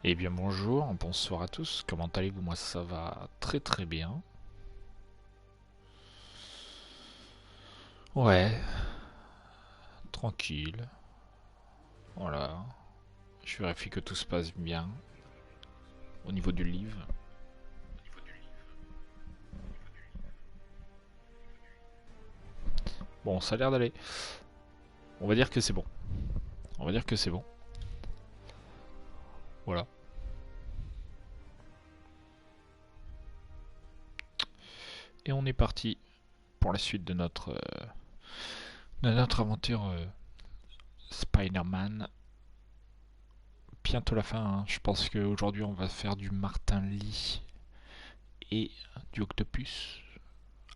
Eh bien bonjour, bonsoir à tous, comment allez-vous? Moi ça va très très bien. Ouais, tranquille, voilà. Je vérifie que tout se passe bien au niveau du livre. Bon, ça a l'air d'aller. On va dire que c'est bon. On va dire que c'est bon. Voilà. Et on est parti pour la suite de notre aventure Spider-Man. Bientôt la fin, hein. Je pense qu'aujourd'hui on va faire du Martin Lee et du Octopus.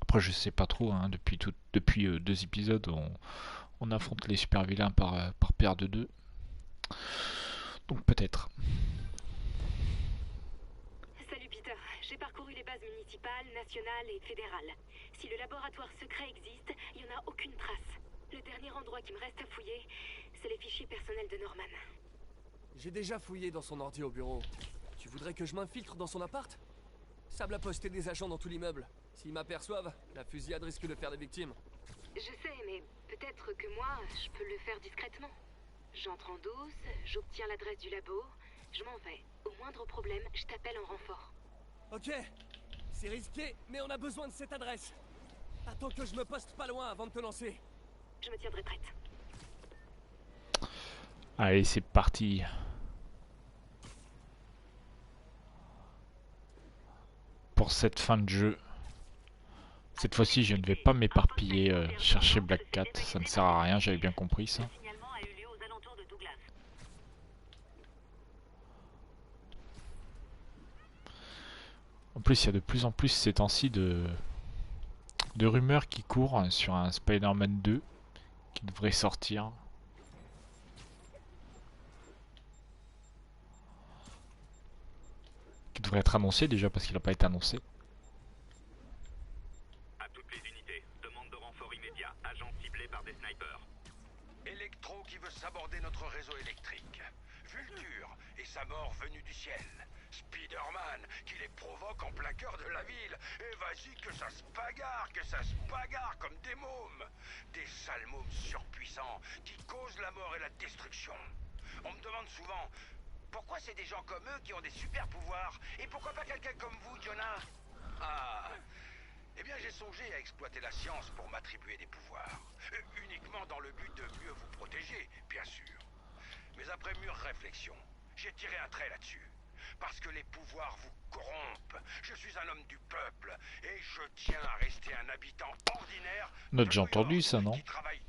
Après je sais pas trop, hein. Depuis deux épisodes on affronte les super vilains par paire de deux. Donc peut-être. Salut Peter, j'ai parcouru les bases municipales, nationales et fédérales. Si le laboratoire secret existe, il n'y en a aucune trace. Le dernier endroit qui me reste à fouiller, c'est les fichiers personnels de Norman. J'ai déjà fouillé dans son ordi au bureau. Tu voudrais que je m'infiltre dans son appart? Sable a posté des agents dans tout l'immeuble. S'ils m'aperçoivent, la fusillade risque de faire des victimes. Je sais, mais peut-être que moi, je peux le faire discrètement. J'entre en douce, j'obtiens l'adresse du labo, je m'en vais. Au moindre problème, je t'appelle en renfort. Ok, c'est risqué, mais on a besoin de cette adresse. Attends que je me poste pas loin avant de te lancer. Je me tiendrai prête. Allez, c'est parti. Pour cette fin de jeu. Cette fois-ci, je ne vais pas m'éparpiller chercher Black Cat. Ça ne sert à rien, j'avais bien compris ça. En plus, il y a de plus en plus ces temps-ci de rumeurs qui courent sur un Spider-Man 2 qui devrait sortir. Qui devrait être annoncé déjà parce qu'il n'a pas été annoncé. À toutes les unités, demande de renfort immédiat, agent ciblé par des snipers. Electro qui veut saborder notre réseau électrique. Vulture et sa mort venue du ciel. Spider-Man qui les provoque en plein cœur de la ville. Et vas-y que ça se bagarre comme des mômes. Des sales mômes surpuissants qui causent la mort et la destruction. On me demande souvent, pourquoi c'est des gens comme eux qui ont des super pouvoirs? Et pourquoi pas quelqu'un comme vous, Jonah? Ah, eh bien, j'ai songé à exploiter la science pour m'attribuer des pouvoirs. Uniquement dans le but de mieux vous protéger, bien sûr. Mais après mûre réflexion, j'ai tiré un trait là-dessus. Parce que les pouvoirs vous corrompent. Je suis un homme du peuple, et je tiens à rester un habitant ordinaire. On a déjà entendu ça, non? Qui travaille.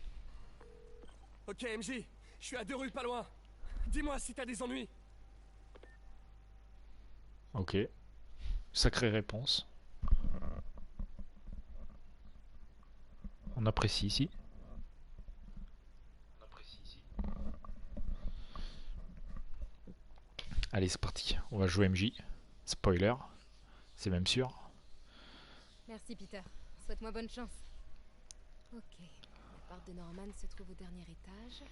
Ok MJ, je suis à 2 rues pas loin. Dis-moi si t'as des ennuis. Ok. Sacrée réponse. On apprécie ici. Allez, c'est parti. On va jouer MJ. Spoiler. C'est même sûr. Merci Peter. Souhaite-moi bonne chance. Ok. L'appart de Norman se trouve au dernier étage.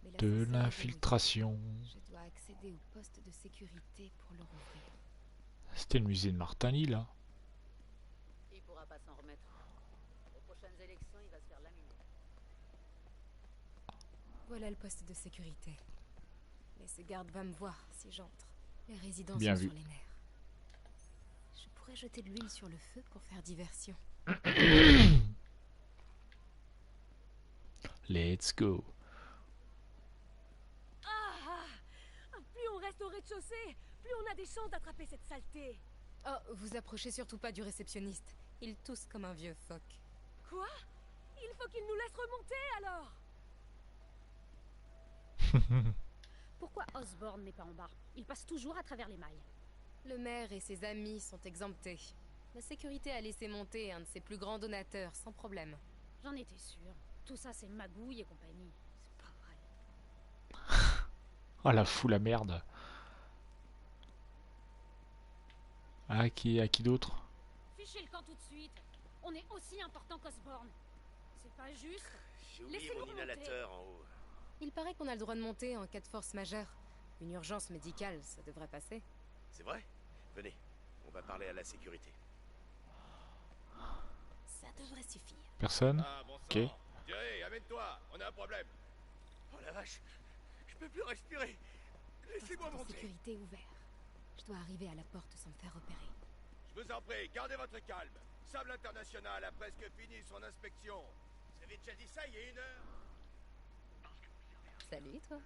Mais De l'ascenseur est l'infiltration. verrouillé. Je dois accéder au poste de sécurité pour le rouvrir. C'était le musée de Martin Lee, là. Il pourra pas s'en remettre. Aux prochaines élections, il va se faire laminer. Voilà le poste de sécurité. Mais ce garde va me voir si j'entre. Les résidents Bien sont vu. sur les nerfs. Je pourrais jeter de l'huile sur le feu pour faire diversion. Let's go. Plus on reste au rez-de-chaussée, plus on a des chances d'attraper cette saleté. Oh, vous approchez surtout pas du réceptionniste. Il tousse comme un vieux phoque. Quoi? Il faut qu'il nous laisse remonter alors. Pourquoi Osborn n'est pas en bas? Il passe toujours à travers les mailles. Le maire et ses amis sont exemptés. La sécurité a laissé monter un de ses plus grands donateurs sans problème. J'en étais sûre. Tout ça c'est magouille et compagnie. C'est pas vrai. Oh la foule à merde. À qui d'autre? Fichez le camp tout de suite. On est aussi important qu'Osborn. C'est pas juste. J'ai oublié Laissez-nous mon remonter. inhalateur en haut. Il paraît qu'on a le droit de monter en cas de force majeure. Une urgence médicale, ça devrait passer. C'est vrai? Venez, on va parler à la sécurité. Ça devrait suffire. Personne? Ah, bon Ok. sang. Thierry, amène-toi, on a un problème. Oh la vache, je peux plus respirer. Laissez-moi Poste de monter. sécurité ouvert. Je dois arriver à la porte sans me faire repérer. Je vous en prie, gardez votre calme. Sable International a presque fini son inspection. Vous avez déjà dit ça il y a 1 heure? Salut, toi.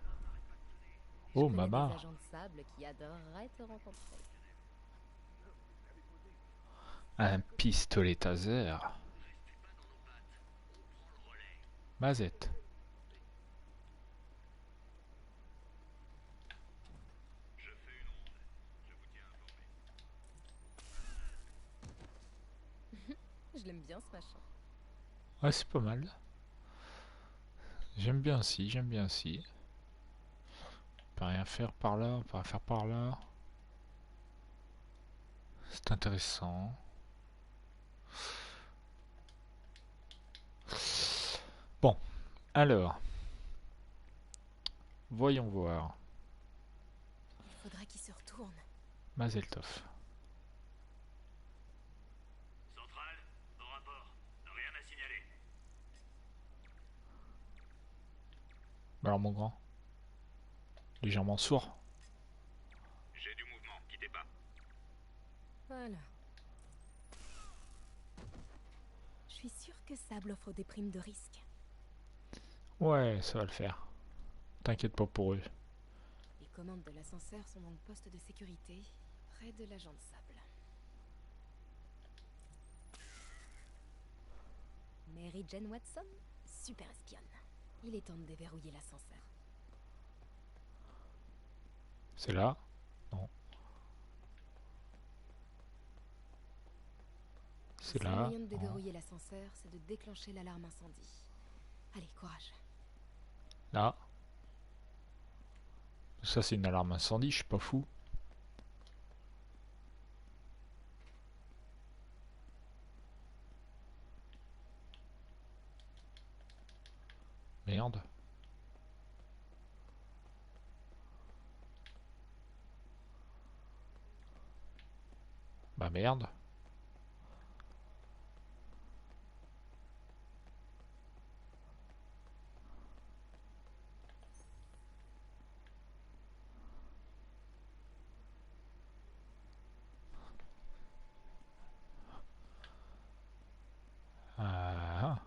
Oh, Je connais maman. des agents de sable qui adoreraient te rencontrer. Un pistolet taser. Mazette. Je l'aime bien, ce machin. Ouais, c'est pas mal. J'aime bien aussi, j'aime bien aussi. On peut rien faire par là, on peut rien faire par là. C'est intéressant. Bon, alors. Voyons voir. Il faudrait qu'il se retourne. Mazel tov. Centrale, au rapport. Rien à signaler. Bah alors mon grand. Légèrement sourd. J'ai du mouvement, quittez pas. Voilà. Je suis sûre que Sable offre des primes de risque. Ouais, ça va le faire. T'inquiète pas pour eux. Les commandes de l'ascenseur sont dans le poste de sécurité, près de l'agent de Sable. Mary Jane Watson, super espionne. Il est temps de déverrouiller l'ascenseur. C'est là? Non. C'est Le seul là? moyen de Non. déverrouiller l'ascenseur, c'est de déclencher l'alarme incendie. Allez, courage. Là. Ça c'est une alarme incendie, je suis pas fou. Merde. Bah merde. Ah.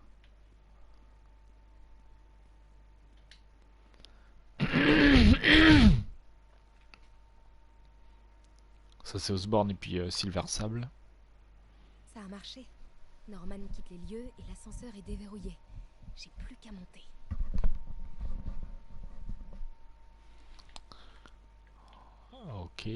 Ça c'est Osborne et puis Silver Sable. Ça a marché. Norman quitte les lieux et l'ascenseur est déverrouillé. J'ai plus qu'à monter. Ok.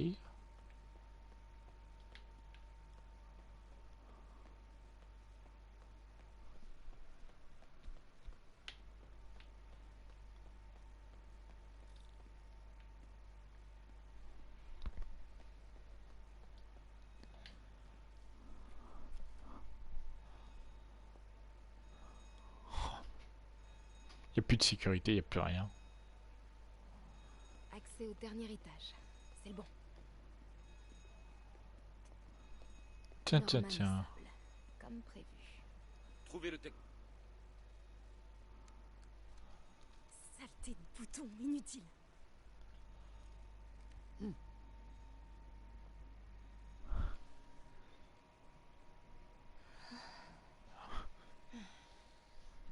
Il n'y a plus de sécurité, il n'y a plus rien. Accès au dernier étage. C'est le bon. Tiens, tiens, Norman tiens. Sable, comme prévu. Trouvez le tech. Saleté de bouton inutile.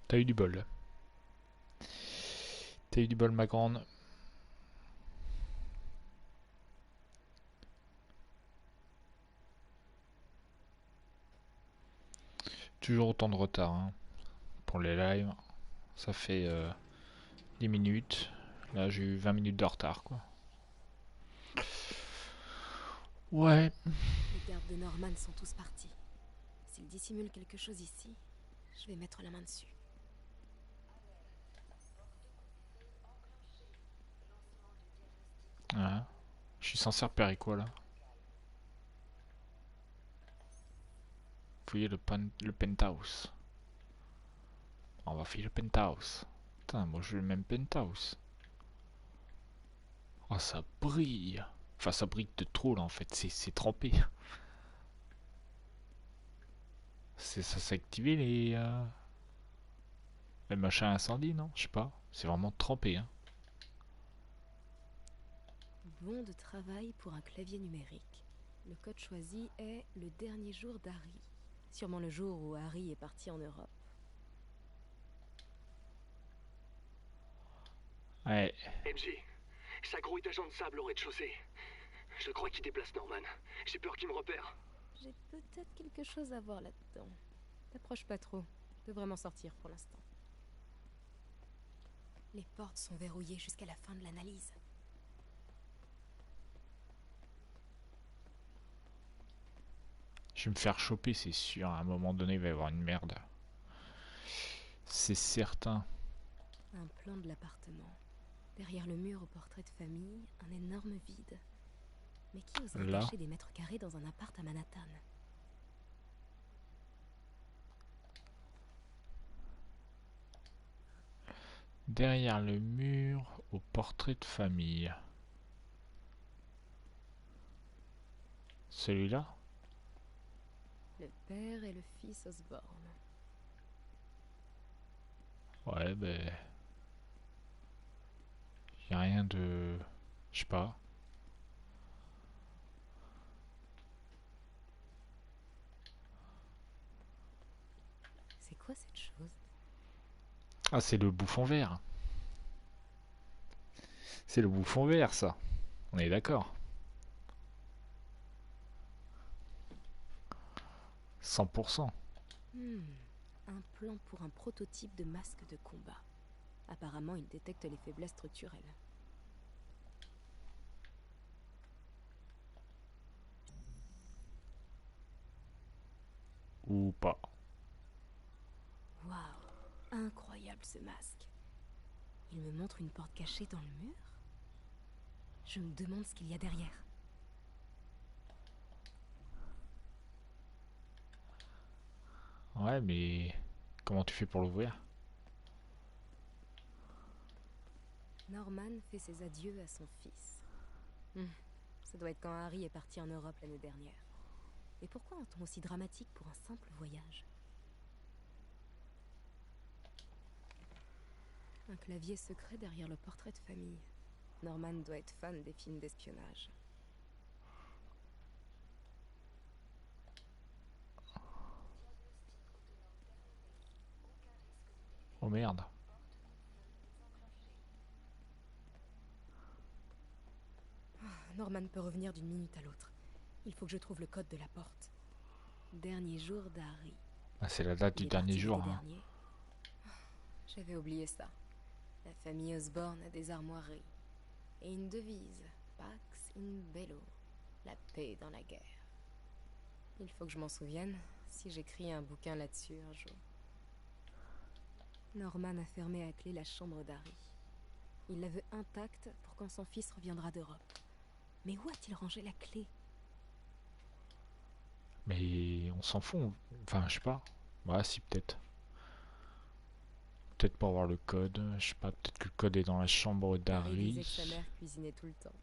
T'as eu du bol. T'as eu du bol, ma grande. Toujours autant de retard hein, pour les lives. Ça fait 10 minutes. Là, j'ai eu 20 minutes de retard, quoi. Ouais. Les gardes de Norman sont tous partis. S'il dissimule quelque chose ici, je vais mettre la main dessus. Ouais. Je suis censé repérer quoi, là? Fouiller le penthouse. On va fouiller le penthouse. Putain, moi je veux le même penthouse. Oh, ça brille. Enfin, ça brille de trop là en fait. C'est trempé. Ça s'est activé les machins incendie, non? Je sais pas. C'est vraiment trempé, hein. Bon de travail pour un clavier numérique. Le code choisi est le dernier jour d'Harry. Sûrement le jour où Harry est parti en Europe. Ouais. MJ, ça grouille d'agents de sable au rez-de-chaussée. Je crois qu'il déplace Norman. J'ai peur qu'il me repère. J'ai peut-être quelque chose à voir là-dedans. T'approches pas trop. Devrais m'en sortir pour l'instant. Les portes sont verrouillées jusqu'à la fin de l'analyse. Je vais me faire choper, c'est sûr. À un moment donné, il va y avoir une merde. C'est certain. Un plan de l'appartement. Derrière le mur au portrait de famille, un énorme vide. Mais qui oserait Là. cacher des mètres carrés dans un appart à Manhattan? Derrière le mur, au portrait de famille. Celui-là? Le père et le fils Osborne. Ouais, ben... y a rien de... Je sais pas. C'est quoi cette chose? Ah, c'est le bouffon vert. C'est le bouffon vert, ça. On est d'accord. 100%. Un plan pour un prototype de masque de combat. Apparemment, il détecte les faiblesses structurelles. Ou pas. Waouh, incroyable ce masque. Il me montre une porte cachée dans le mur. Je me demande ce qu'il y a derrière. Ouais, mais... Comment tu fais pour l'ouvrir? Norman fait ses adieux à son fils. Ça doit être quand Harry est parti en Europe l'année dernière. Et pourquoi un ton aussi dramatique pour un simple voyage? Un clavier secret derrière le portrait de famille. Norman doit être fan des films d'espionnage. Oh merde. Norman peut revenir d'une minute à l'autre. Il faut que je trouve le code de la porte. Dernier jour d'Harry. Ah, c'est la date du Il est dernier parti jour. l'été Hein. dernier. J'avais oublié ça. La famille Osborne a des armoiries. Et une devise. Pax in bello. La paix dans la guerre. Il faut que je m'en souvienne si j'écris un bouquin là-dessus un jour. Norman a fermé à clé la chambre d'Harry. Il la veut intacte pour quand son fils reviendra d'Europe. Mais où a-t-il rangé la clé? Mais on s'en fout. Enfin, je sais pas. Ouais, si, peut-être. Peut-être pour avoir le code. Je sais pas, peut-être que le code est dans la chambre Harry disait d'Harry. que sa mère cuisinait tout le temps.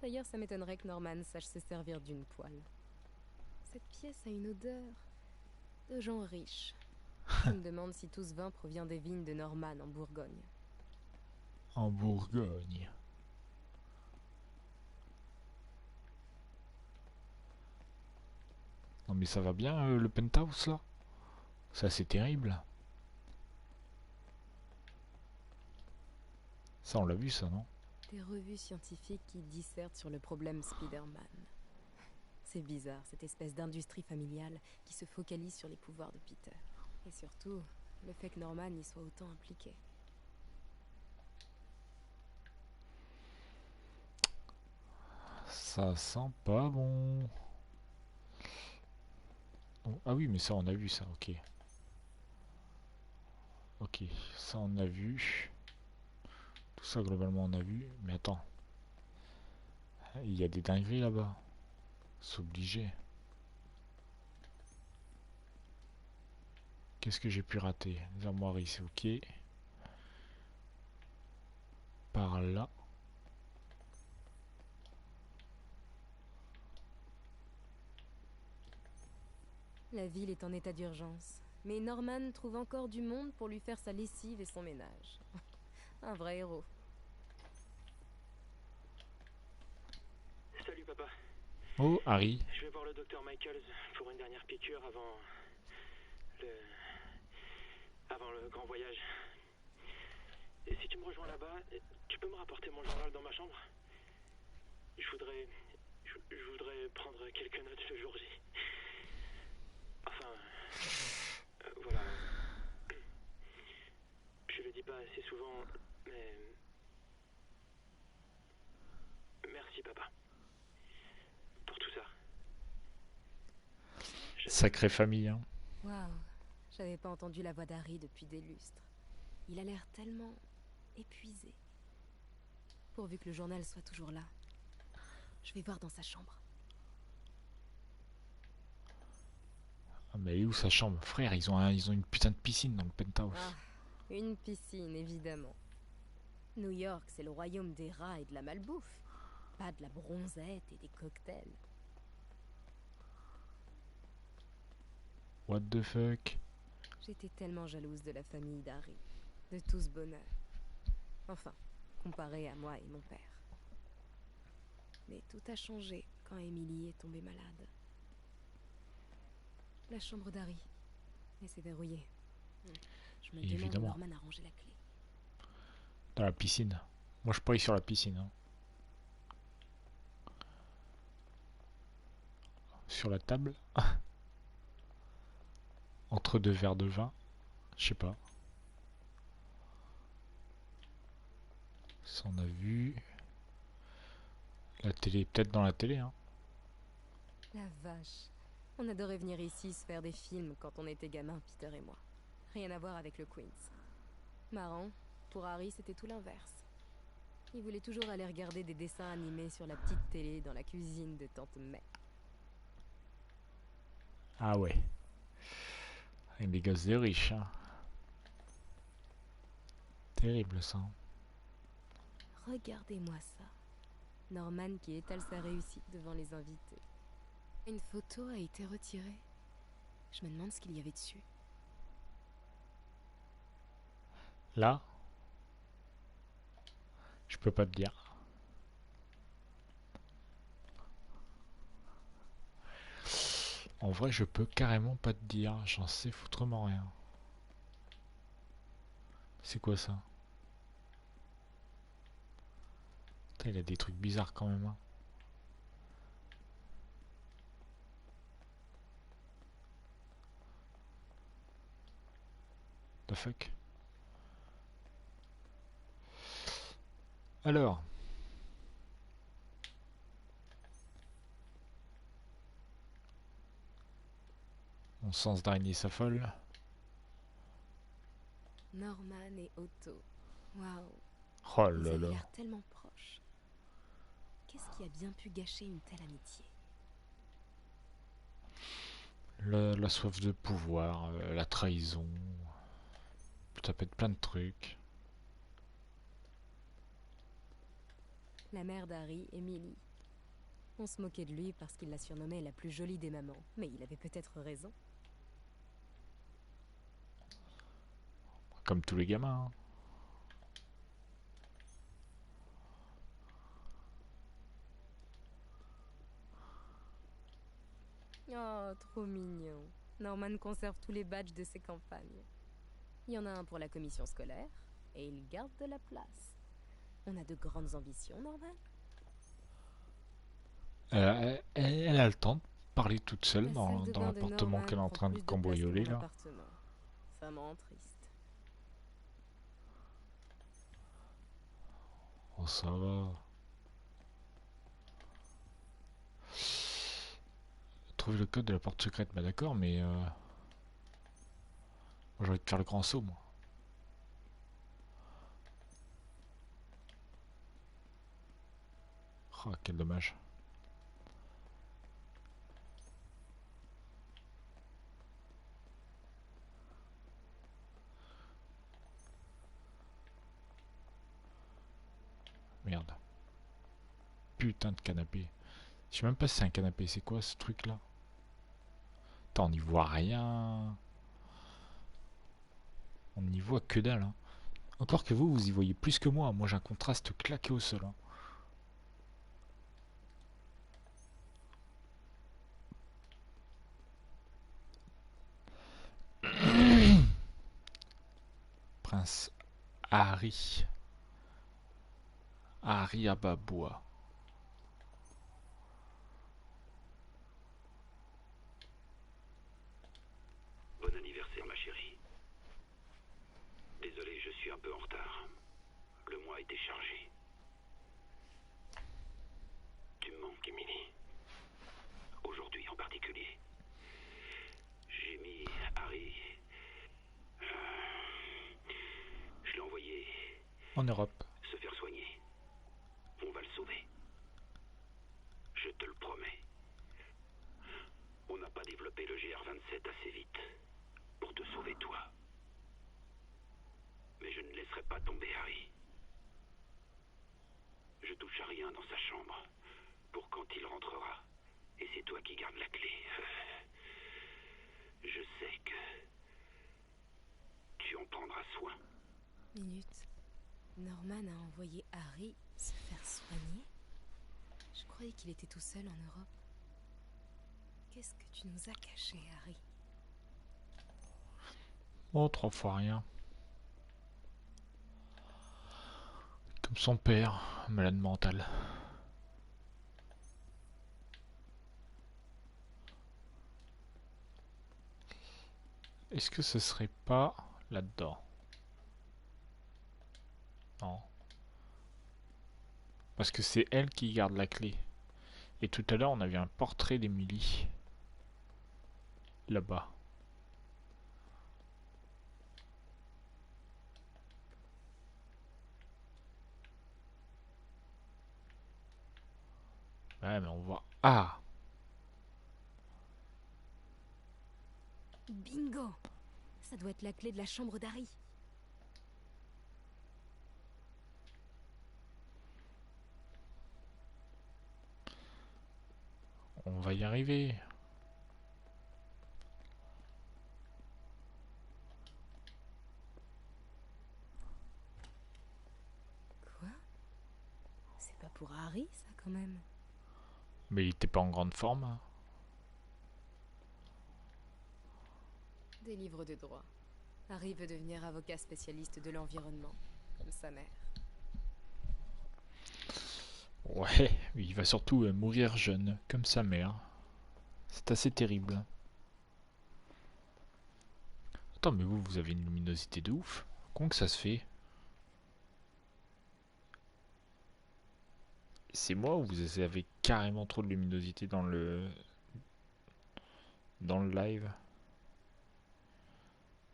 D'ailleurs, ça m'étonnerait que Norman sache se servir d'une poêle. Cette pièce a une odeur de gens riches. Je me demande si tout ce vin provient des vignes de Norman en Bourgogne. En Bourgogne. Non mais ça va bien le penthouse là? Ça c'est terrible. Ça on l'a vu ça, non? Des revues scientifiques qui dissertent sur le problème Spider-Man. C'est bizarre, cette espèce d'industrie familiale qui se focalise sur les pouvoirs de Peter. Et surtout, le fait que Norman y soit autant impliqué. Ça sent pas bon. Oh, ah oui mais ça on a vu ça, ok. Ok, ça on a vu. Tout ça globalement on a vu. Mais attends. Il y a des dingueries là-bas. C'est obligé. Qu'est-ce que j'ai pu rater? Les armoiries c'est ok. Par là. La ville est en état d'urgence. Mais Norman trouve encore du monde pour lui faire sa lessive et son ménage. Un vrai héros. Salut papa. Oh, Harry. Je vais voir le docteur Michaels pour une dernière piqûre avant le grand voyage. Et si tu me rejoins là-bas, tu peux me rapporter mon journal dans ma chambre? Je voudrais prendre quelques notes le jour J. Enfin, voilà. Je le dis pas assez souvent, mais merci papa pour tout ça. Sacrée famille, hein. Waouh, j'avais pas entendu la voix d'Harry depuis des lustres. Il a l'air tellement épuisé. Pourvu que le journal soit toujours là. Je vais voir dans sa chambre. Ah, mais elle est où sa chambre? Frère, ils ont une putain de piscine dans le penthouse. Ah, une piscine, évidemment. New York, c'est le royaume des rats et de la malbouffe. Pas de la bronzette et des cocktails. What the fuck? J'étais tellement jalouse de la famille d'Harry. De tout ce bonheur. Enfin, comparé à moi et mon père. Mais tout a changé quand Emily est tombée malade. La chambre d'Harry. Et c'est verrouillé. Je me demande où Norman a rangé la clé. Dans la piscine. Moi je parie sur la piscine. Hein. Sur la table. Entre deux verres de vin. Je sais pas. Ça on a vu. La télé, peut-être dans la télé. Hein. La vache. On adorait venir ici se faire des films quand on était gamin, Peter et moi. Rien à voir avec le Queens. Marrant, pour Harry c'était tout l'inverse. Il voulait toujours aller regarder des dessins animés sur la petite télé dans la cuisine de Tante May. Ah ouais. Avec des gosses de riches. Hein. Terrible ça. Regardez-moi ça. Norman qui étale sa réussite devant les invités. Une photo a été retirée. Je me demande ce qu'il y avait dessus. Là, je peux pas te dire. En vrai, je peux carrément pas te dire. J'en sais foutrement rien. C'est quoi ça? Putain, il a des trucs bizarres quand même. Hein. The fuck? Alors. Mon sens d'araignée s'affole. Norman et Otto. Waouh. Oh Ils là avaient là. l'air tellement proches. Qu'est-ce qui a bien pu gâcher une telle amitié? La soif de pouvoir, la trahison. Ça peut être plein de trucs. La mère d'Harry, Emily. On se moquait de lui parce qu'il la surnommait la plus jolie des mamans. Mais il avait peut-être raison. Comme tous les gamins. Oh, trop mignon. Norman conserve tous les badges de ses campagnes. Il y en a un pour la commission scolaire, et il garde de la place. On a de grandes ambitions, Norman. Elle a le temps de parler toute seule La dans salle de bain de l'appartement Norman qu'elle est en prend train de plus place que cambrioler mon là. appartement. Ça me rend triste. Oh ça va. Trouver le code de la porte secrète, bah d'accord, mais moi j'ai envie de faire le grand saut moi. Oh quel dommage. Merde. Putain de canapé. Je sais même pas si c'est un canapé, c'est quoi ce truc là? Attends, on n'y voit rien. On n'y voit que dalle. Hein. Encore que vous y voyez plus que moi. Moi, j'ai un contraste claqué au sol. Hein. Prince Harry. Harry Ababois. Bon anniversaire, ma chérie. Désolé, je suis un peu en retard. Le mois a été chargé. Tu me manques, Emily. Aujourd'hui en particulier. J'ai mis Harry... Je l'ai envoyé En Europe. se faire soigner. On va le sauver. Je te le promets. On n'a pas développé le GR27 assez vite pour te sauver toi. Mais je ne laisserai pas tomber Harry. Je touche à rien dans sa chambre pour quand il rentrera. Et c'est toi qui gardes la clé. Je sais que tu en prendras soin. Minute. Norman a envoyé Harry se faire soigner? Je croyais qu'il était tout seul en Europe. Qu'est-ce que tu nous as caché, Harry? Oh, 3 fois rien. Comme son père, malade mental. Est-ce que ce serait pas là-dedans? Non. Parce que c'est elle qui garde la clé. Et tout à l'heure, on avait un portrait d'Emily. Là-bas. Ouais, mais on voit... Ah! Bingo! Ça doit être la clé de la chambre d'Harry. On va y arriver. Quoi? C'est pas pour Harry, ça, quand même. Mais il était pas en grande forme. Hein. Des livres de droit. Harry veut devenir avocat spécialiste de l'environnement, comme sa mère. Ouais, il va surtout mourir jeune, comme sa mère. C'est assez terrible. Attends, mais vous avez une luminosité de ouf. Comment que ça se fait? C'est moi ou vous avez carrément trop de luminosité dans le live?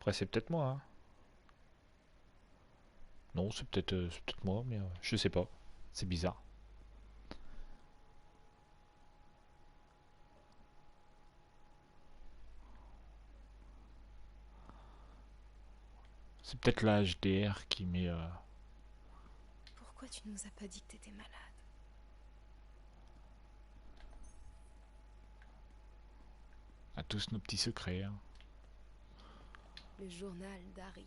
Après, c'est peut-être moi. Hein. Non, c'est peut-être moi, mais je sais pas. C'est bizarre. C'est peut-être la HDR qui met... Pourquoi tu nous as pas dit que t'étais malade? à tous nos petits secrets. Hein. Le journal d'Harry.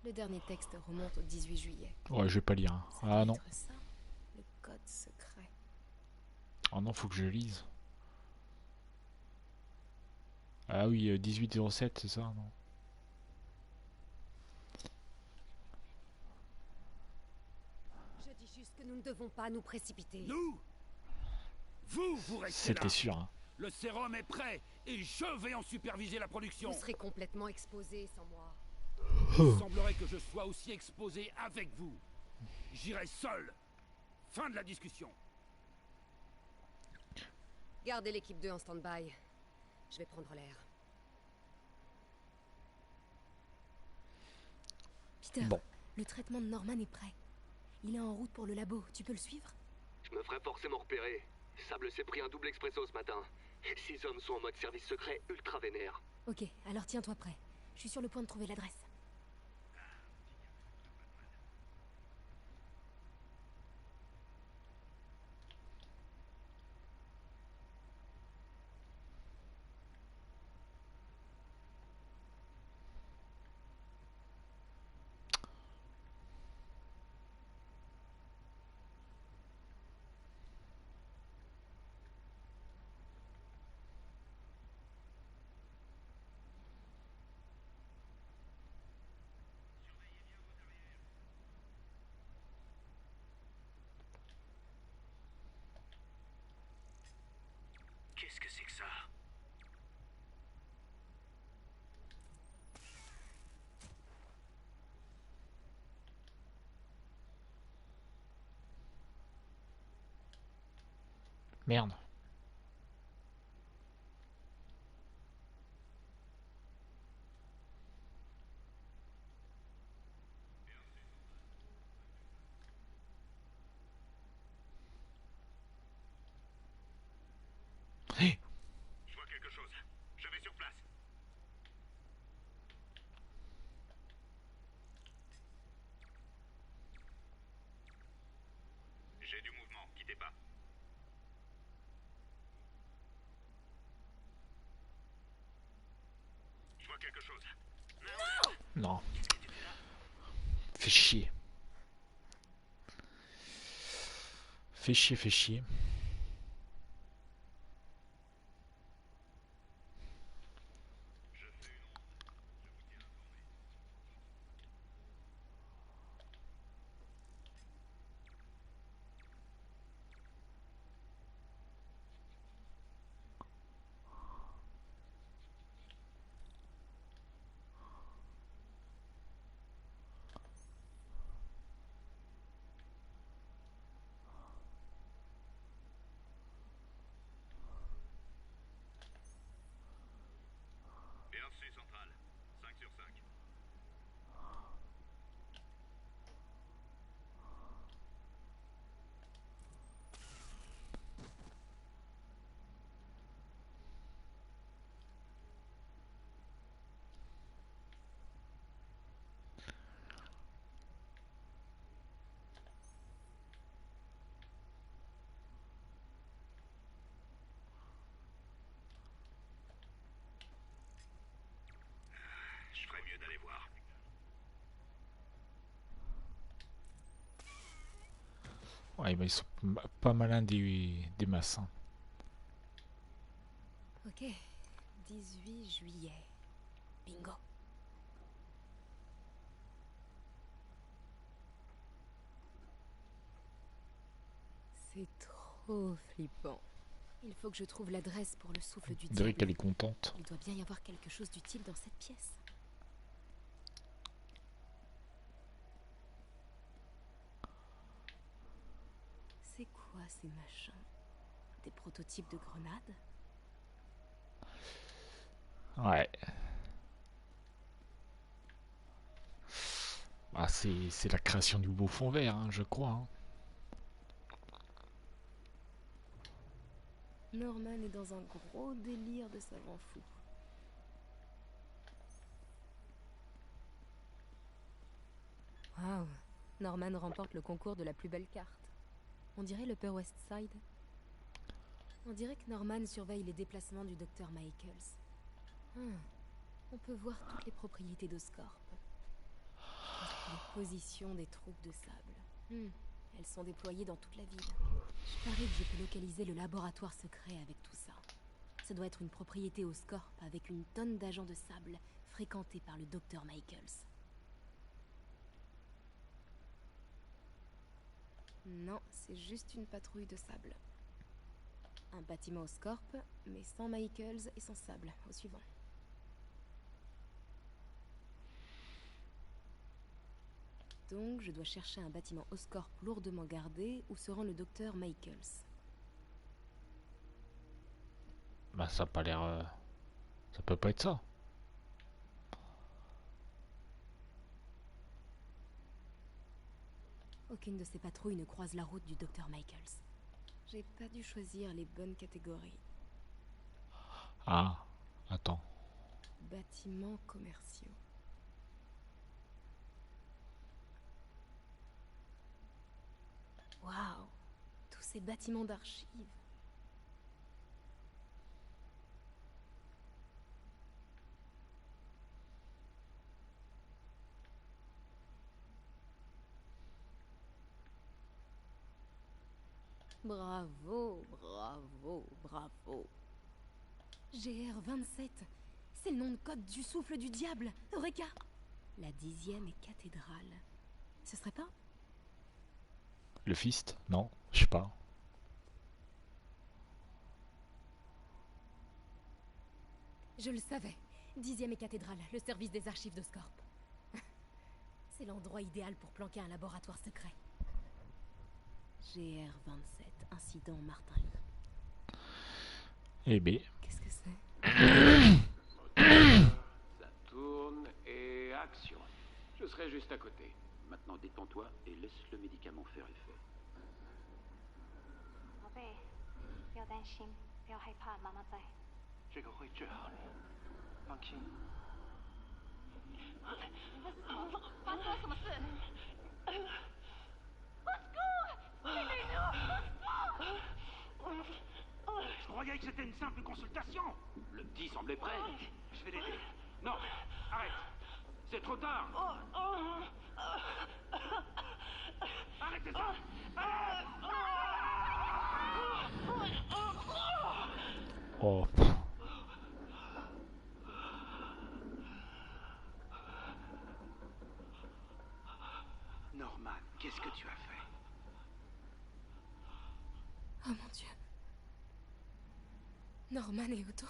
Le dernier texte remonte au 18 juillet. Ouais, je vais pas lire. Hein. Ça Ah doit non. être ça, le code secret. Ah non, faut que je lise. Ah oui, 1807, c'est ça, non? Je dis juste que nous ne devons pas nous précipiter. Nous? Vous restez là. C'était sûr. Hein. Le sérum est prêt et je vais en superviser la production. Vous serez complètement exposé sans moi. Il semblerait que je sois aussi exposé avec vous. J'irai seul. Fin de la discussion. Gardez l'équipe 2 en stand-by. Je vais prendre l'air. Peter, Bon. le traitement de Norman est prêt. Il est en route pour le labo. Tu peux le suivre? Je me ferai forcément repérer. Sable s'est pris un double expresso ce matin. 6 hommes sont en mode service secret ultra vénère. Ok, alors tiens-toi prêt. Je suis sur le point de trouver l'adresse. Qu'est-ce que c'est que ça? Merde. Hé! Je vois quelque chose. Je vais sur place. J'ai du mouvement, quittez pas. Je vois quelque chose. Non. Fais chier. Fais chier, fais chier. Bien reçu, centrale. 5 sur 5. Je ferais mieux d'aller voir. Ouais, bah, ils sont pas malins des masses. Hein. Ok, 18 juillet. Bingo. C'est trop flippant. Il faut que je trouve l'adresse pour le souffle du On dirait diable. qu'elle est contente. Il doit bien y avoir quelque chose d'utile dans cette pièce. C'est quoi ces machins? Des prototypes de grenades? Ouais. Ah, c'est la création du beau fond vert, hein, je crois. Hein. Norman est dans un gros délire de savant fou. Waouh, Norman remporte le concours de la plus belle carte. On dirait l'Upper West Side. On dirait que Norman surveille les déplacements du docteur Michaels. On peut voir toutes les propriétés d'Oscorp. Les positions des troupes de sable. Elles sont déployées dans toute la ville. Je parie que je peux localiser le laboratoire secret avec tout ça. Ça doit être une propriété Oscorp avec une tonne d'agents de sable fréquentés par le docteur Michaels. Non, c'est juste une patrouille de sable. Un bâtiment Oscorp, mais sans Michaels et sans sable. Au suivant. Donc, je dois chercher un bâtiment Oscorp lourdement gardé où se rend le docteur Michaels. Bah, ça a pas l'air. Ça peut pas être ça. Aucune de ces patrouilles ne croise la route du docteur Michaels. J'ai pas dû choisir les bonnes catégories. Ah, attends. Bâtiments commerciaux. Waouh, tous ces bâtiments d'archives. Bravo, bravo, bravo. GR27, c'est le nom de code du souffle du diable, Eureka! La 10e cathédrale. Ce serait pas? Le fist? Non, je sais pas. Je le savais. 10e et cathédrale, le service des archives de Scorp. C'est l'endroit idéal pour planquer un laboratoire secret. GR27, incident Martin Lee. Eh ben. Qu'est-ce que c'est? Ça tourne et action. Je serai juste à côté. Maintenant détends-toi et laisse le médicament faire effet. 宝贝，不要担心，不要害怕，妈妈在。这个会治好的，放心。你这是怎么了？发生了什么事Je croyais que c'était une simple consultation. Le petit semblait prêt. Je vais l'aider. Non, arrête. C'est trop tard. Arrêtez ça. Oh. Norman, qu'est-ce que tu as fait? Oh mon Dieu. Norman et Otto.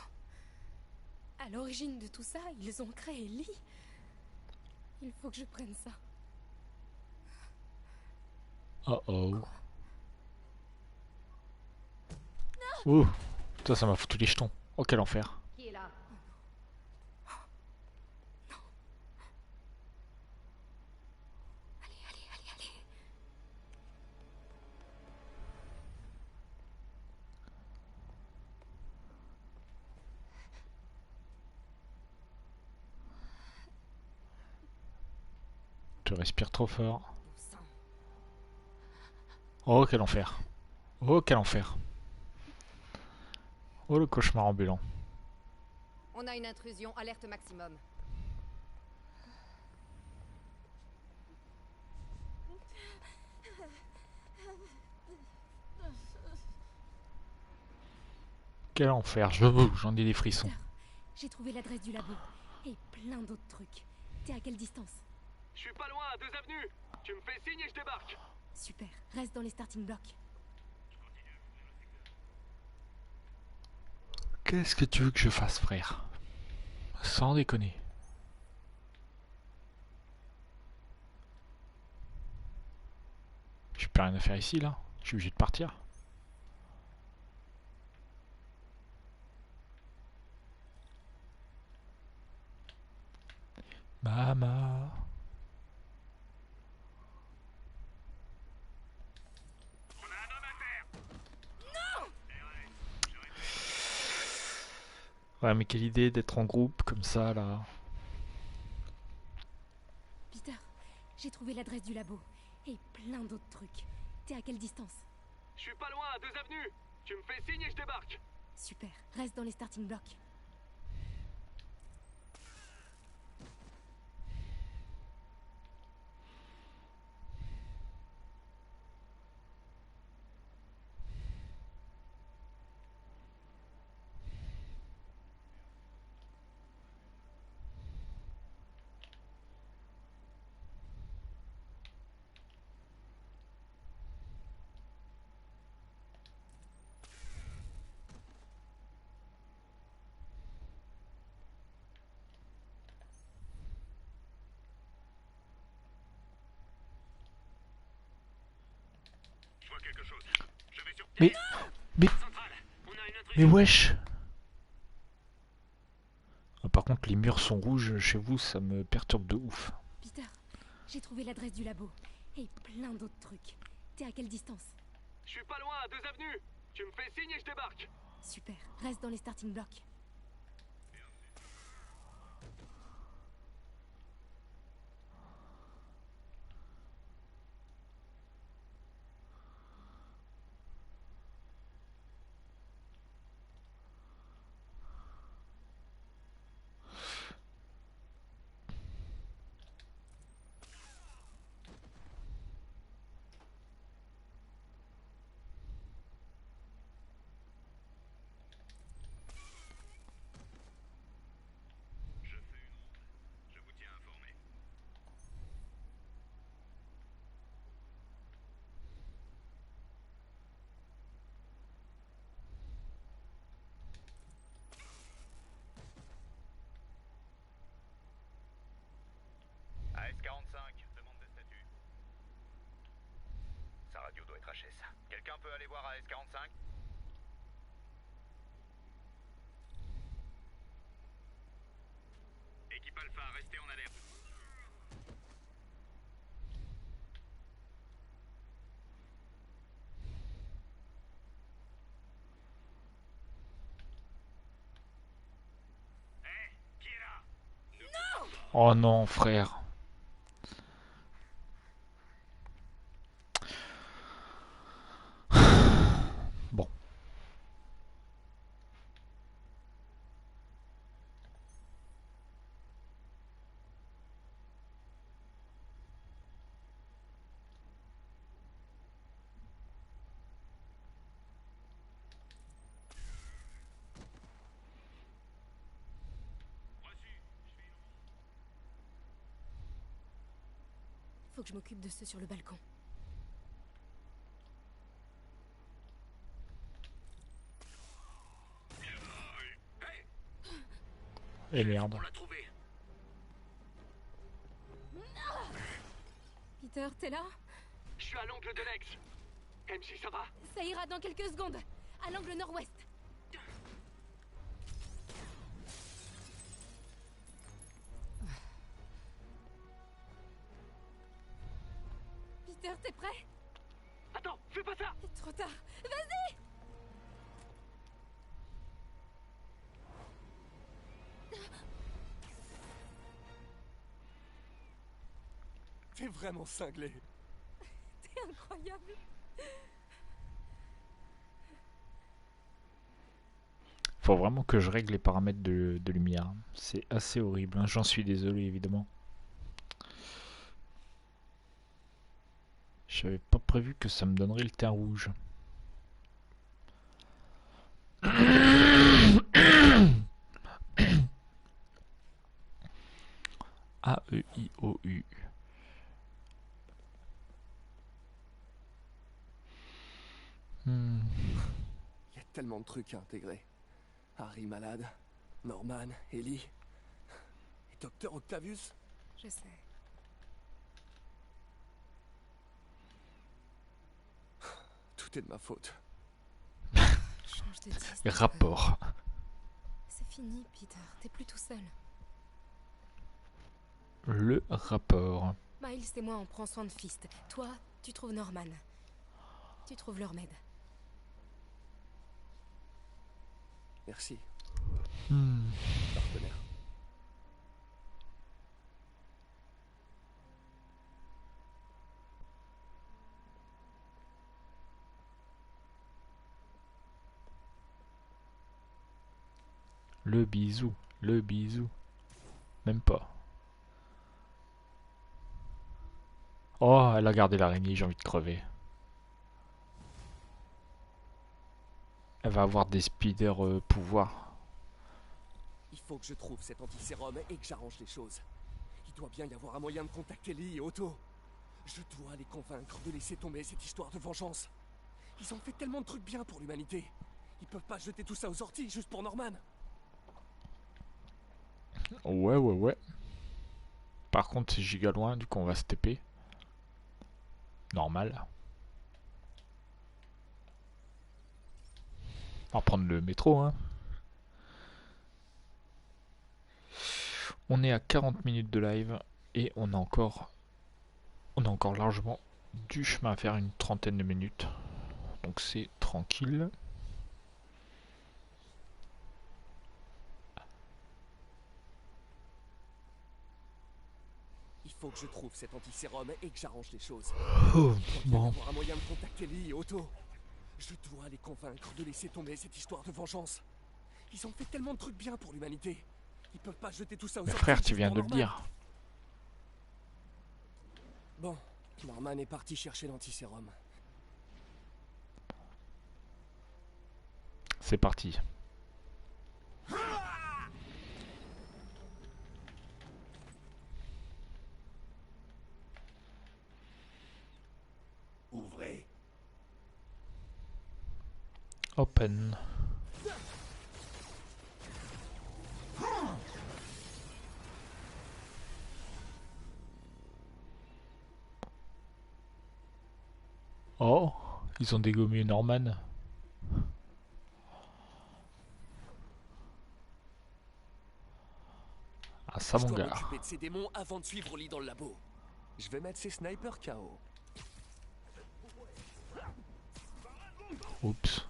À l'origine de tout ça, ils ont créé Lee. Il faut que je prenne ça. Oh oh. Ouh. Ça m'a foutu les jetons. Oh quel enfer. Qui est là? Allez. Tu respires trop fort. Oh quel enfer. Oh quel enfer. Oh le cauchemar ambulant. On a une intrusion, alerte maximum. Quel enfer, j'en ai des frissons. J'ai trouvé l'adresse du labo. Et plein d'autres trucs. T'es à quelle distance? Je suis pas loin, à 2 avenues. Tu me fais signe et je débarque. Super, reste dans les starting blocks. Qu'est-ce que tu veux que je fasse, frère? Sans déconner. J'ai plus rien à faire ici, là. Je suis obligé de partir. Maman. Ouais, mais quelle idée d'être en groupe comme ça, là. Peter, j'ai trouvé l'adresse du labo. Et plein d'autres trucs. T'es à quelle distance? Je suis pas loin, à 2 avenues. Tu me fais signe et je débarque. Super, reste dans les starting blocks. Quelque chose. Je vais sur Mais wesh. Ah, par contre les murs sont rouges chez vous, ça me perturbe de ouf. Peter, j'ai trouvé l'adresse du labo. Et plein d'autres trucs. T'es à quelle distance? Je suis pas loin, à 2 avenues. Tu me fais signe et je débarque. Super, reste dans les starting blocks. S45, demande de statut. Sa radio doit être HS. Quelqu'un peut aller voir à S45? Équipe Alpha, restez en alerte. Oh non, frère. Bon. Faut que je m'occupe de ceux sur le balcon. Et merde. Peter, t'es là? Je suis à l'angle de l'ex. MC, ça va? Ça ira dans quelques secondes. À l'angle nord-ouest. Peter, t'es prêt? Attends, fais pas ça! Trop tard. Vas-y! T'es vraiment cinglé. T'es incroyable. Faut vraiment que je règle les paramètres de lumière. C'est assez horrible, hein. J'en suis désolé évidemment. J'avais pas prévu que ça me donnerait le teint rouge. A-E-I-O-U. Il y a tellement de trucs à intégrer. Harry malade, Norman, Ellie, et Docteur Octavius. Je sais. Tout est de ma faute. Change de disque. Rapport. C'est fini, Peter. T'es plus tout seul. Le rapport. Miles et moi, on prend soin de Fist. Toi, tu trouves Norman. Tu trouves leur remède. Merci. Hmm. Partenaire. Le bisou, le bisou. Même pas. Oh, elle a gardé l'araignée, j'ai envie de crever. Elle va avoir des speeder pouvoirs. Il faut que je trouve cet antisérum et que j'arrange les choses. Il doit bien y avoir un moyen de contacter Lee et Otto. Je dois les convaincre de laisser tomber cette histoire de vengeance. Ils ont fait tellement de trucs bien pour l'humanité. Ils peuvent pas jeter tout ça aux orties juste pour Norman. Ouais. Par contre, c'est giga loin, du coup on va se TP. Normal. On va prendre le métro, hein. On est à 40 minutes de live et on a encore largement du chemin à faire, une trentaine de minutes. Donc c'est tranquille. Il faut que je trouve cet antisérum et que j'arrange les choses. Oh, Il doit y bon. avoir un moyen de contacter Lee et Otto. Je dois les convaincre de laisser tomber cette histoire de vengeance. Ils ont fait tellement de trucs bien pour l'humanité. Ils peuvent pas jeter tout ça aux Mais orties frère, juste tu viens pour de le Norman. dire. Bon, Norman est parti chercher l'antisérum. C'est parti. Ouvrez. Open. Ils ont dégommé Norman. Ah ça Je mon dois gars. m'occuper de ces démons avant de suivre Lee dans le labo. Je vais mettre ces snipers KO. Oups.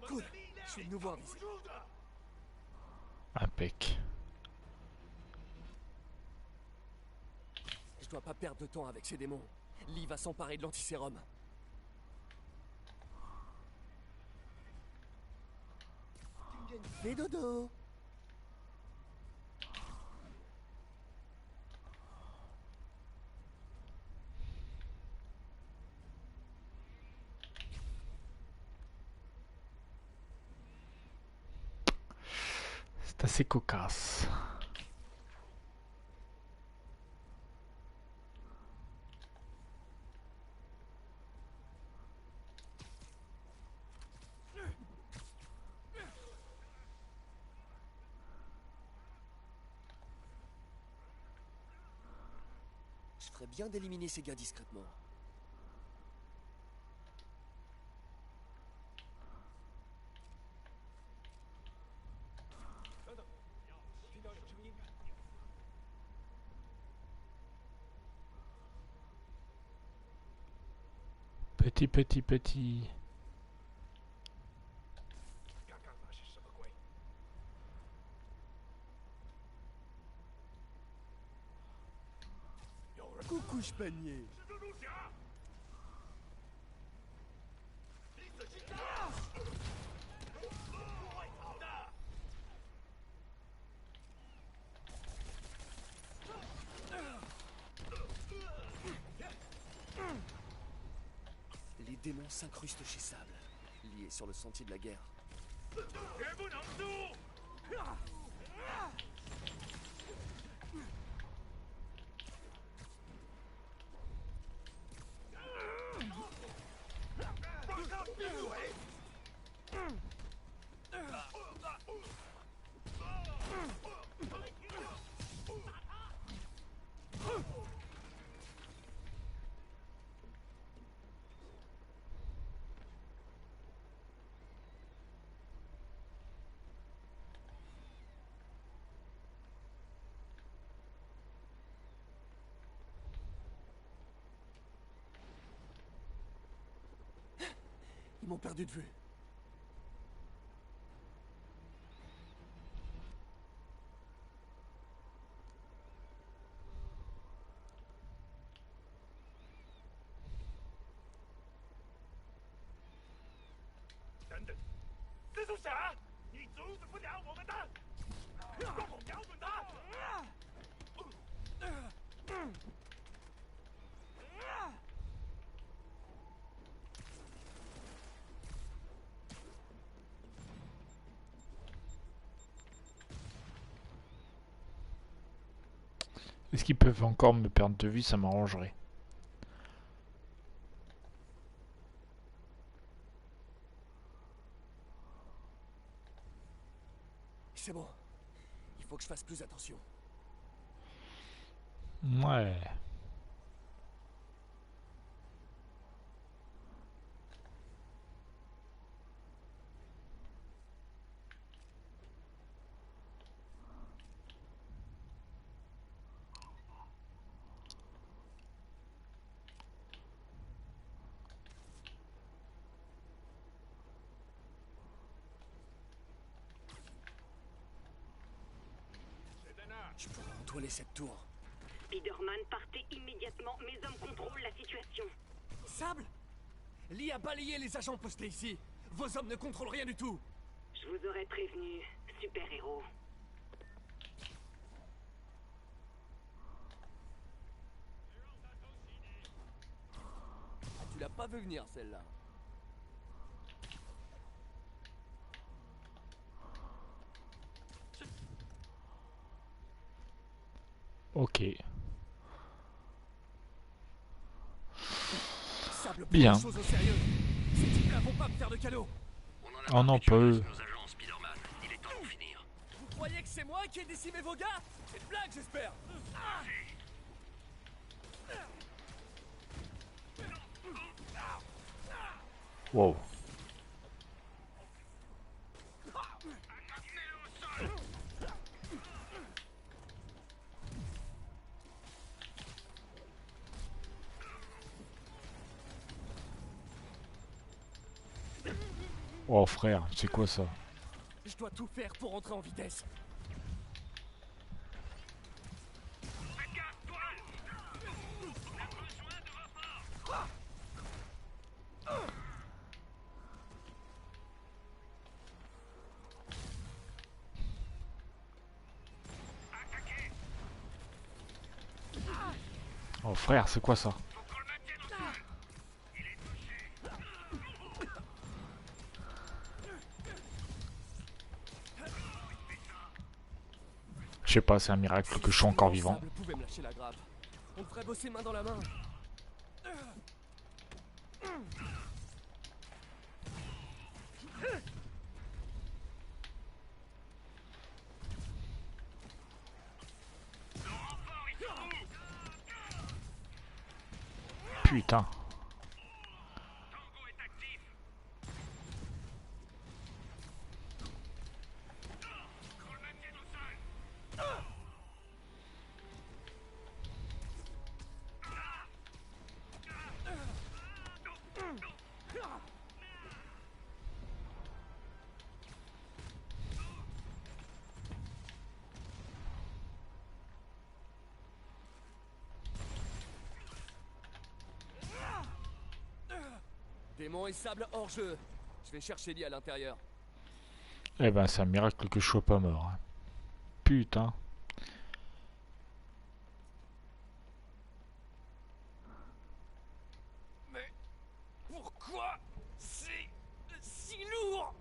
Cool, je suis de nouveau en visite. Impec. Je dois pas perdre de temps avec ces démons. Lee va s'emparer de l'antisérum. Fais dodo. C'est assez cocasse. Je ferais bien d'éliminer ces gars discrètement. Petit. Coucou, panier. Les démons s'incrustent chez Sable, liés sur le sentier de la guerre. Ils m'ont perdu de vue. Est-ce qu'ils peuvent encore me perdre de vie? Ça m'arrangerait. C'est bon. Il faut que je fasse plus attention. Ouais. Je pourrais contrôler cette tour. Spider-Man, partez immédiatement. Mes hommes contrôlent la situation. Sable! Lee a balayé les agents postés ici. Vos hommes ne contrôlent rien du tout. Je vous aurais prévenu, super-héros. l'as pas vu venir celle-là. Ok. Sable, bien. Choses au sérieux. Ces types-là vont pas me faire de cadeaux. Oh non, pas eux. Vous croyez que c'est moi qui ai décimé vos gars? C'est une blague, j'espère. Wow. Oh frère, c'est quoi ça? Je dois tout faire pour entrer en vitesse. Oh frère, c'est quoi ça? Je sais pas, c'est un miracle que je suis encore vivant. Sable pouvait me lâcher la grappe. On devrait bosser main dans la main. Putain. Démon et Sable hors jeu. Je vais chercher Lee à l'intérieur. Eh ben, c'est un miracle que je sois pas mort. Hein. Putain. Mais pourquoi c'est si lourd?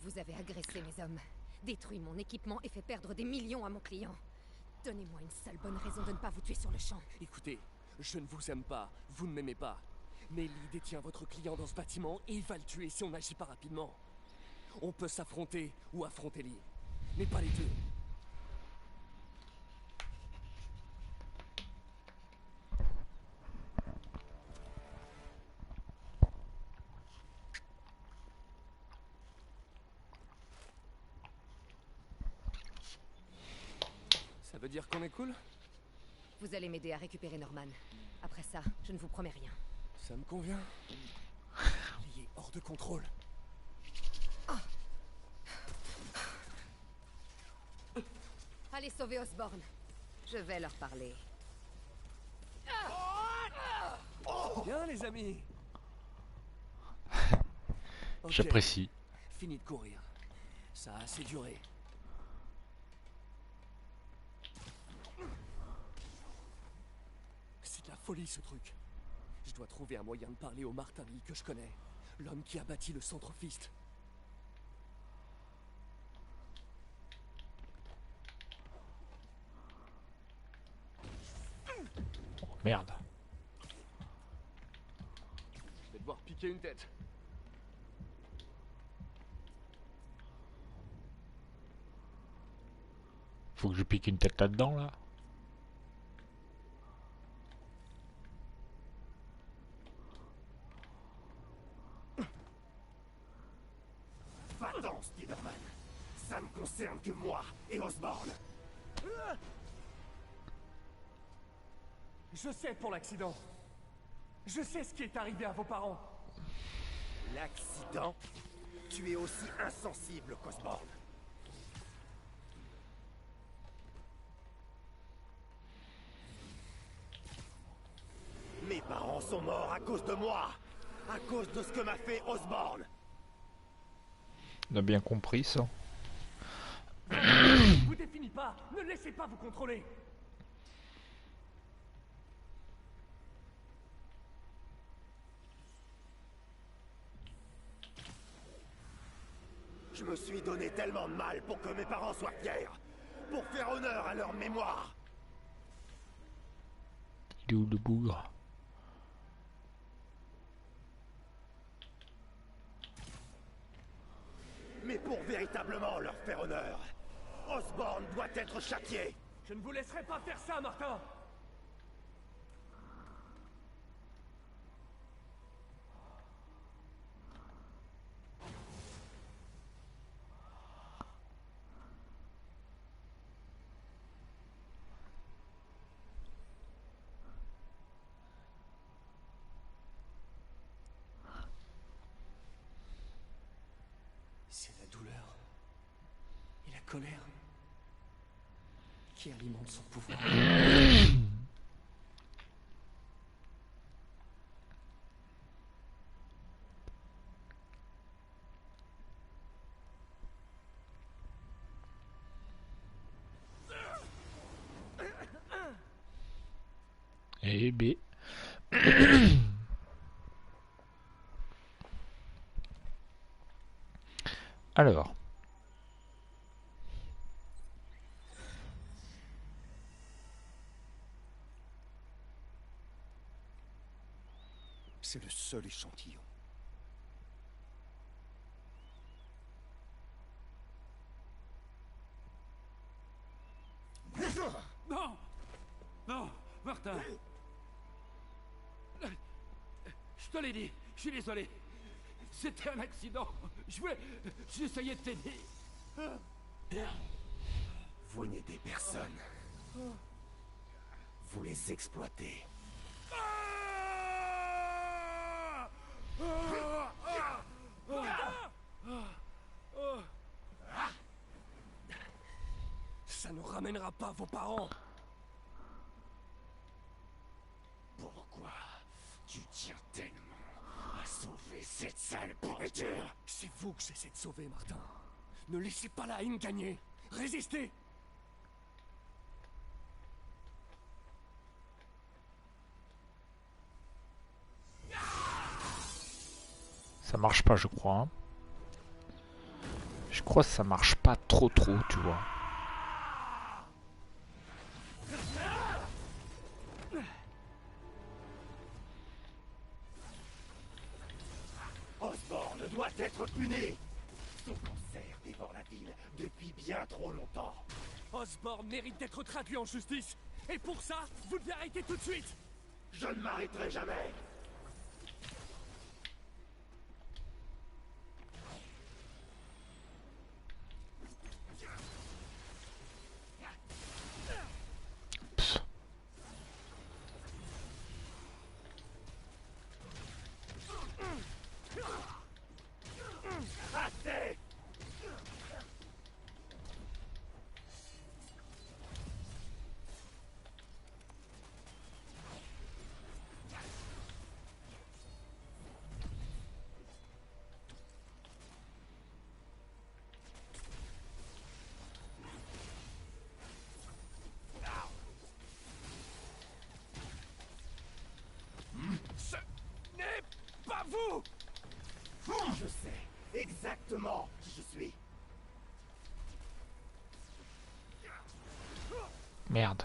Vous avez agressé mes hommes, détruit mon équipement et fait perdre des millions à mon client. Donnez-moi une seule bonne raison de ne pas vous tuer sur le champ. Écoutez, je ne vous aime pas, vous ne m'aimez pas. Mais Lee détient votre client dans ce bâtiment et il va le tuer si on n'agit pas rapidement. On peut s'affronter ou affronter Lee, mais pas les deux. Ça veut dire qu'on est cool? Vous allez m'aider à récupérer Norman. Après ça, je ne vous promets rien. Ça me convient. Lee est hors de contrôle. Allez sauver Osborn. Je vais leur parler. Bien les amis. Ok. J'apprécie. Fini de courir. Ça a assez duré. C'est de la folie ce truc. Je dois trouver un moyen de parler au Martin Lee que je connais. L'homme qui a bâti le centre Fist. Oh, merde. Je vais devoir piquer une tête. Faut que je pique une tête là-dedans, là. Va-t'en, Spider-Man. Ça ne concerne que moi et Osborn. Je sais pour l'accident. Je sais ce qui est arrivé à vos parents. L'accident? Tu es aussi insensible qu'Osborn. Mes parents sont morts à cause de moi. À cause de ce que m'a fait Osborn. On a bien compris ça. Vous définissez pas. Ne laissez pas vous contrôler. Je me suis donné tellement de mal pour que mes parents soient fiers. Pour faire honneur à leur mémoire. Il est où le bougre? Mais pour véritablement leur faire honneur, Osborn doit être châtié. Je ne vous laisserai pas faire ça, Martin. C'est la douleur et la colère qui alimentent son pouvoir. Eh B. Alors. C'est le seul échantillon. Non! Non, Martin! Je te l'ai dit, je suis désolé. C'était un accident. J'essayais de t'aider. Vous n'aidez personne. Vous les exploitez. Ça ne ramènera pas vos parents. Pourquoi tu tiens tellement à sauver cette sale pourriture? C'est vous que j'essaie de sauver, Martin. Ne laissez pas la haine gagner. Résistez. Ça marche pas, je crois. Hein. Je crois que ça marche pas trop, tu vois. Osborn doit être puni. Son cancer dévore la ville depuis bien trop longtemps. Osborn mérite d'être traduit en justice. Et pour ça, vous devez arrêter tout de suite. Je ne m'arrêterai jamais. Vous! Je sais exactement qui je suis. Merde.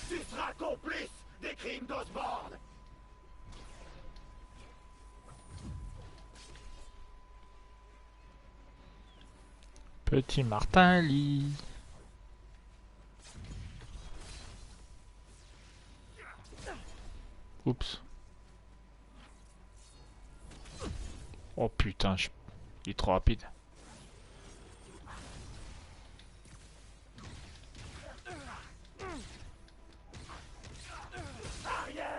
Tu seras complice des crimes d'Osborn. Petit Martin Lee. Oups. Oh putain, il est trop rapide. Arrière!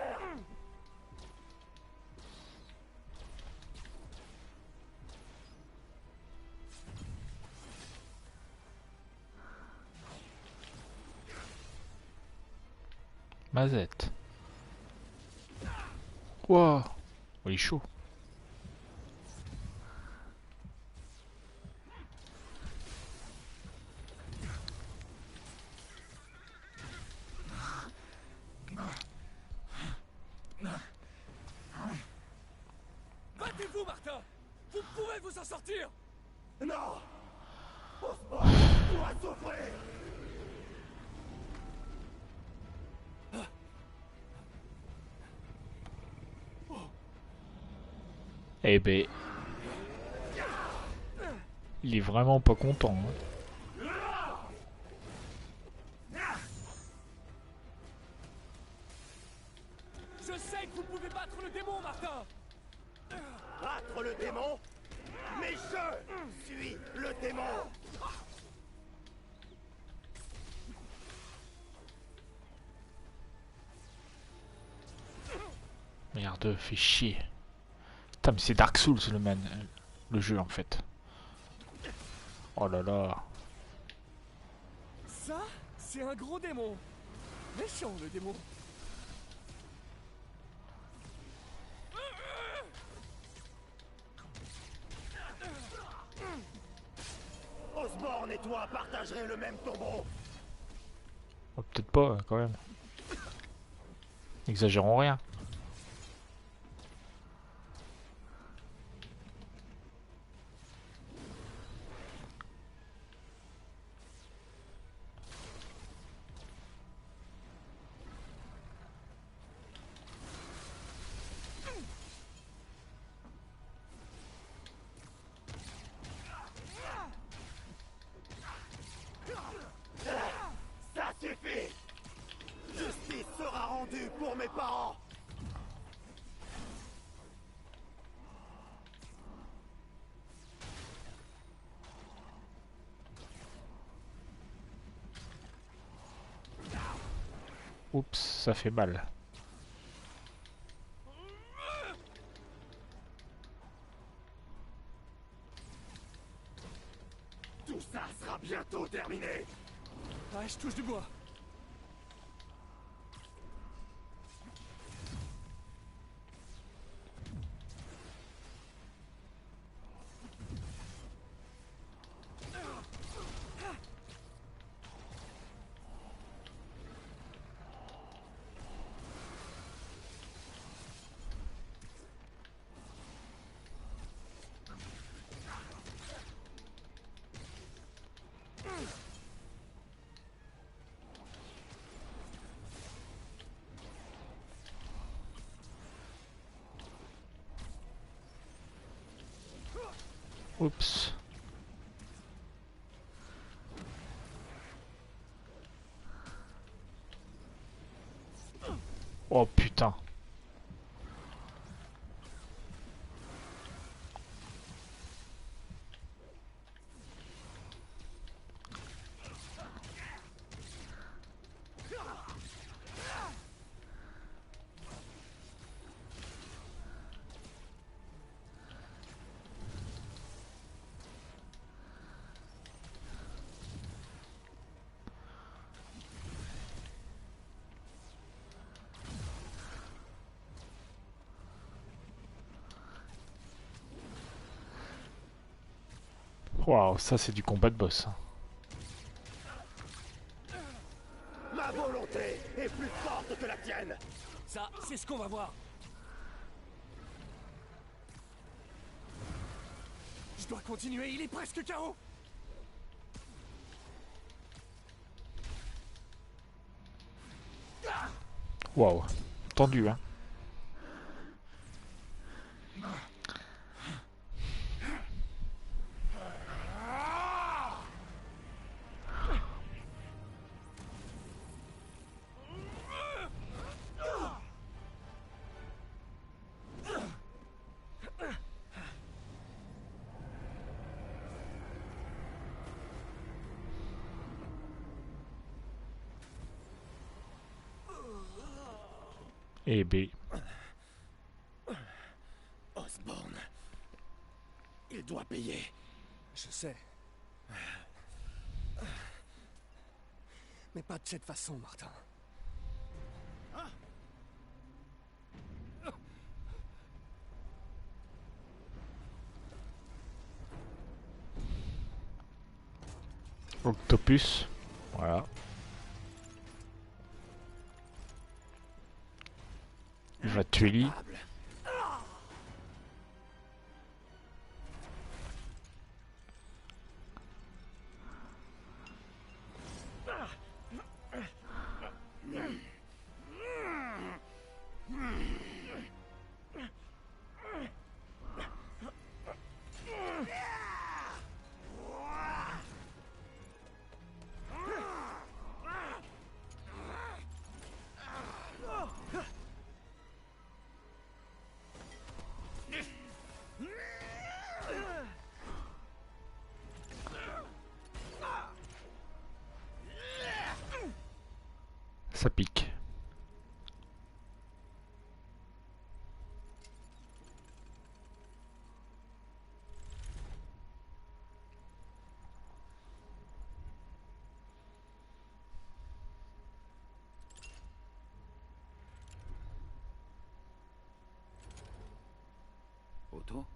Mazette. Wow. Oh, il est chaud. Battez-vous, Martin! Vous pouvez vous en sortir! Non! Osborn doit souffrir! Eh ben... Il est vraiment pas content. Hein. Je sais que vous pouvez battre le démon, Martin! Battre le démon? Mais je suis le démon! Merde, fait chier. Putain, mais c'est Dark Souls le jeu en fait. Oh là là. Ça, c'est un gros démon. Méchant, le démon. Osborn et toi partagerez le même tombeau. Oh, peut-être pas quand même. Exagérons rien. Ça suffit! Justice sera rendue pour mes parents! Oups, ça fait mal. Tout ça sera bientôt terminé! Ouais, je touche du bois. Oups. Oh putain. Waouh, ça c'est du combat de boss. Ma volonté est plus forte que la tienne! Ça, c'est ce qu'on va voir. Je dois continuer, il est presque KO. Waouh, tendu hein. Eh B. Osborn. Il doit payer. Je sais. Mais pas de cette façon, Martin. Octopus. Voilà. Il va tuer Lee. Ça pique. Otto?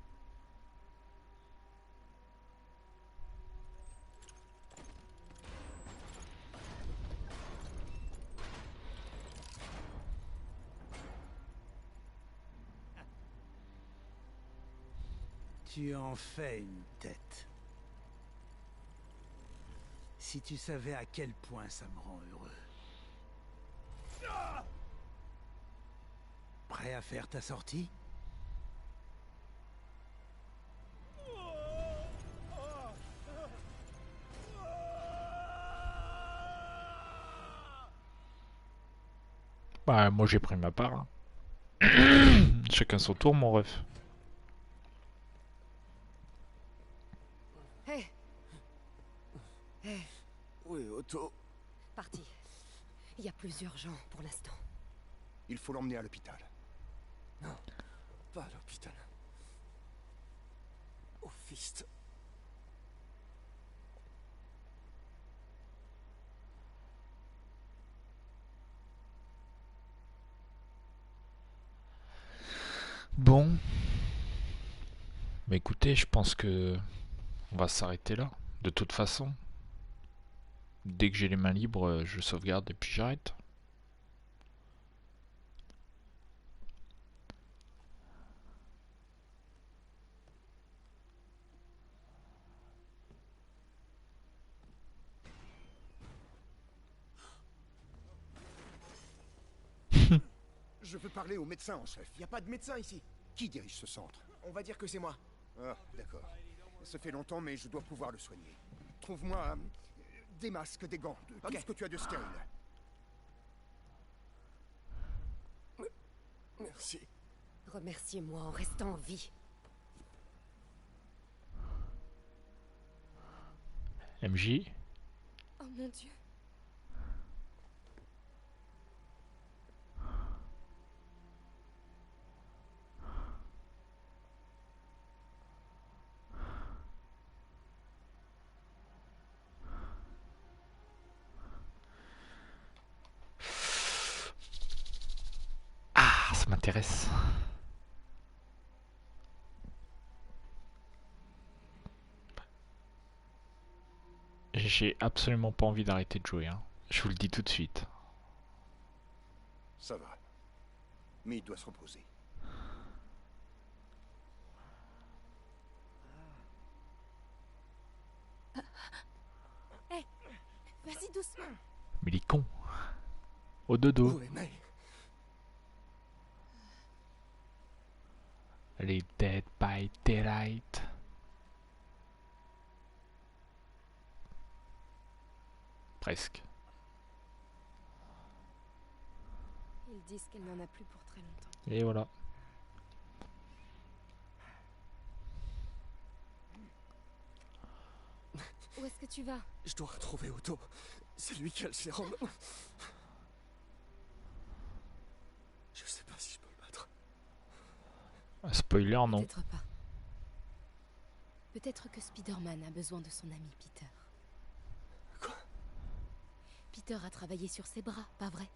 Tu en fais une tête. Si tu savais à quel point ça me rend heureux. Prêt à faire ta sortie? Bah moi j'ai pris ma part. Hein. Chacun son tour mon ref. Hé. Hé. Oui, Otto. Parti. Il y a plus urgent pour l'instant. Il faut l'emmener à l'hôpital. Non, pas à l'hôpital. Au Fist. Bon. Mais écoutez, je pense que on va s'arrêter là. De toute façon. Dès que j'ai les mains libres, je sauvegarde et puis j'arrête. Je veux parler au médecin en chef. Y a pas de médecin ici. Qui dirige ce centre? On va dire que c'est moi. Ah, d'accord. Ça fait longtemps, mais je dois pouvoir le soigner. Trouve-moi des masques, des gants, tout ce que tu as de stérile. Merci. Remerciez-moi en restant en vie. MJ. Oh mon Dieu. Ah, ça m'intéresse. J'ai absolument pas envie d'arrêter de jouer, hein. Je vous le dis tout de suite. Ça va. Mais il doit se reposer. Hé, vas-y doucement. Mais il est con. Au dodo. Les Dead by Daylight. Presque. Ils disent qu'elle n'en a plus pour très longtemps. Et voilà. Où est-ce que tu vas? Je dois retrouver Otto. C'est lui qui a le sérum. Je sais pas si je peux le battre. Spoiler, non. Peut-être pas. Peut-être que Spider-Man a besoin de son ami Peter. Quoi? Peter a travaillé sur ses bras, pas vrai?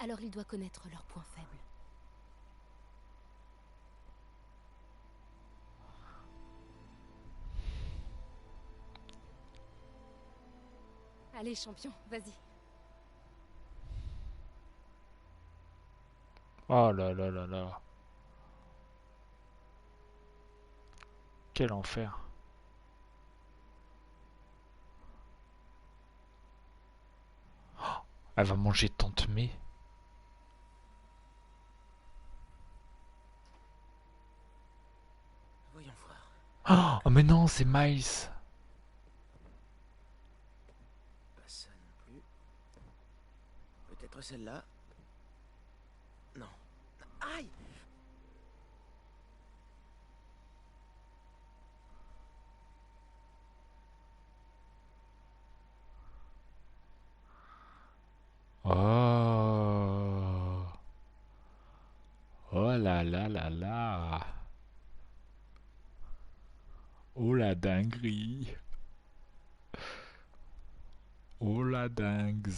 Alors il doit connaître leurs points faibles. Allez, champion, vas-y. Oh là là là là. Quel enfer. Oh, elle va manger Tante May. Voyons voir. Oh mais non, c'est Miles. Pas ça non plus. Peut-être celle-là. Non. Aïe! Oh. Oh là là là là. Oh la dinguerie. Oh la dingue.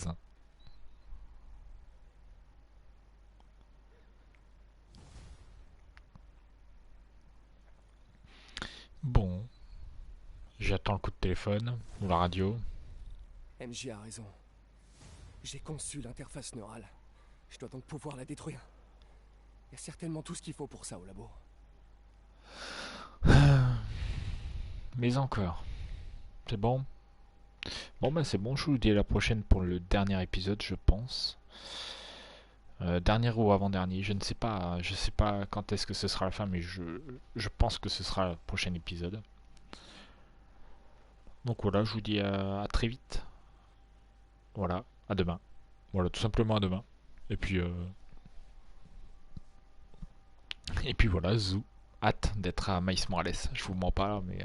Bon. J'attends le coup de téléphone ou la radio. MJ a raison. J'ai conçu l'interface neurale. Je dois donc pouvoir la détruire. Il y a certainement tout ce qu'il faut pour ça au labo. Mais encore. C'est bon? Bon bah c'est bon, je vous dis à la prochaine pour le dernier épisode, je pense. Dernier ou avant-dernier, je ne sais pas. Je sais pas quand est-ce que ce sera la fin, mais je pense que ce sera le prochain épisode. Donc voilà, je vous dis à très vite. Voilà, à demain. Voilà, tout simplement à demain. Et puis voilà, Zou. Hâte d'être à Miles Morales. Je vous mens pas, mais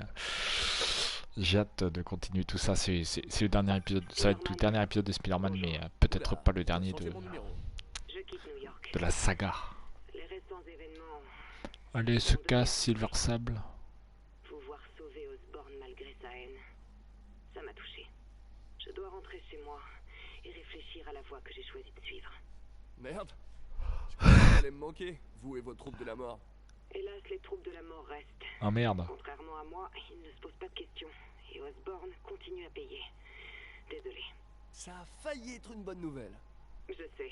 j'ai hâte de continuer tout ça. C'est le dernier épisode. Ça va être le dernier épisode de Spider-Man, mais peut-être pas le dernier de la saga. Allez, se casse, Silver Sable. Pouvoir sauver Osborn malgré sa haine, ça m'a touché. Je dois rentrer chez moi et réfléchir à la voie que j'ai choisi de suivre. Merde. Je croyais que vous allez me manquer, vous et vos troupes de la mort. Hélas, les troupes de la mort restent. Ah merde. Contrairement à moi, ils ne se posent pas de questions. Et Osborn continue à payer. Désolé. Ça a failli être une bonne nouvelle. Je sais.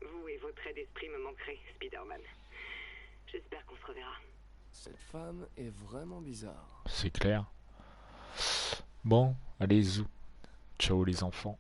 Vous et vos traits d'esprit me manquerez, Spider-Man. J'espère qu'on se reverra. Cette femme est vraiment bizarre. C'est clair. Bon, allez, Zou. Ciao les enfants.